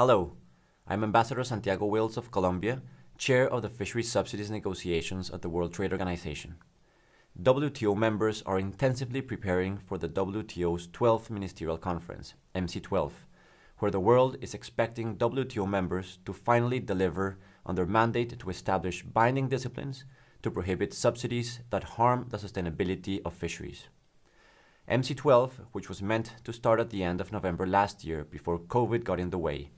Hello, I'm Ambassador Santiago Wills of Colombia, Chair of the Fisheries Subsidies Negotiations at the World Trade Organization. WTO members are intensively preparing for the WTO's 12th Ministerial Conference, MC12, where the world is expecting WTO members to finally deliver on their mandate to establish binding disciplines to prohibit subsidies that harm the sustainability of fisheries. MC12, which was meant to start at the end of November last year before COVID got in the way,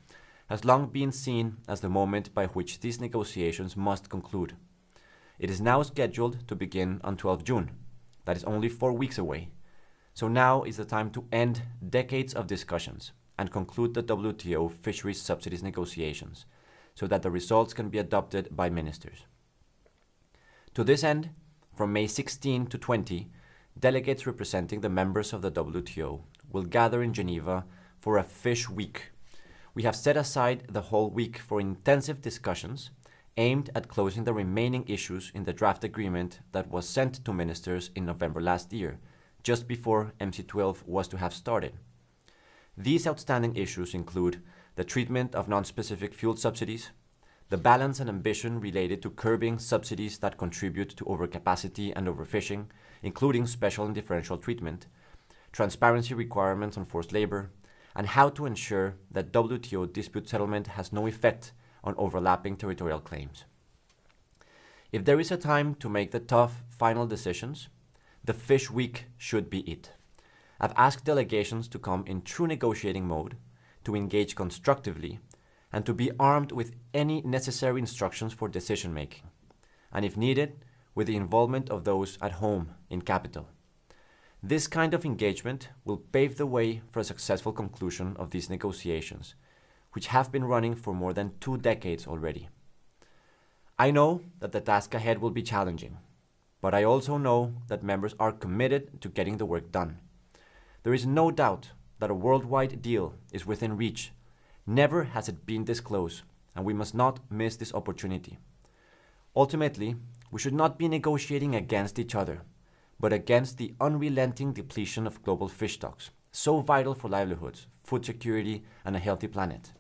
has long been seen as the moment by which these negotiations must conclude. It is now scheduled to begin on 12 June. That is only 4 weeks away. So now is the time to end decades of discussions and conclude the WTO fisheries subsidies negotiations so that the results can be adopted by ministers. To this end, from May 16 to 20, delegates representing the members of the WTO will gather in Geneva for a fish week. We have set aside the whole week for intensive discussions aimed at closing the remaining issues in the draft agreement that was sent to ministers in November last year, just before MC12 was to have started. These outstanding issues include the treatment of non-specific fuel subsidies, the balance and ambition related to curbing subsidies that contribute to overcapacity and overfishing, including special and differential treatment, transparency requirements on forced labor, and how to ensure that WTO dispute settlement has no effect on overlapping territorial claims. If there is a time to make the tough final decisions, the Fish Week should be it. I've asked delegations to come in true negotiating mode, to engage constructively, and to be armed with any necessary instructions for decision making, and if needed, with the involvement of those at home in capital. This kind of engagement will pave the way for a successful conclusion of these negotiations, which have been running for more than 2 decades already. I know that the task ahead will be challenging, but I also know that members are committed to getting the work done. There is no doubt that a worldwide deal is within reach. Never has it been this close, and we must not miss this opportunity. Ultimately, we should not be negotiating against each other, but against the unrelenting depletion of global fish stocks, so vital for livelihoods, food security, and a healthy planet.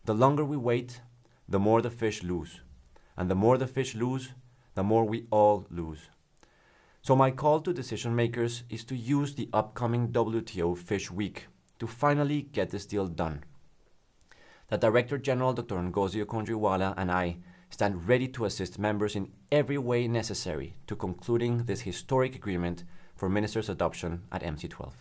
The longer we wait, the more the fish lose. And the more the fish lose, the more we all lose. So my call to decision makers is to use the upcoming WTO Fish Week to finally get this deal done. The Director General Dr. Ngozi Okonjo-Iweala and I stand ready to assist members in every way necessary to concluding this historic agreement for ministers' adoption at MC12.